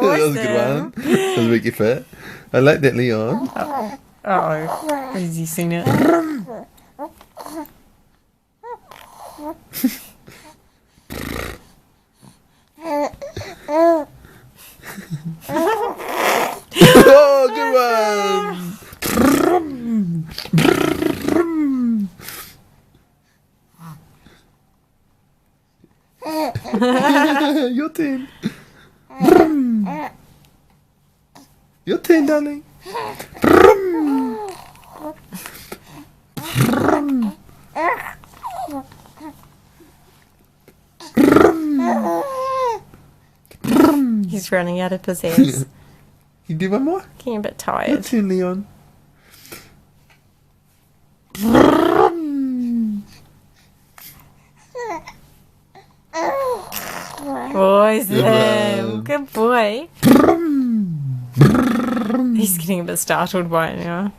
was a good one. That was a big effort. I like that, Leon. Oh, has he seen it? Oh, good one. Your turn. Your turn, darling. He's running out of pizzazz. You do one more? Getting a bit Your tired. turn, Leon. Boys, Good one. good boy. He's getting a bit startled by it now.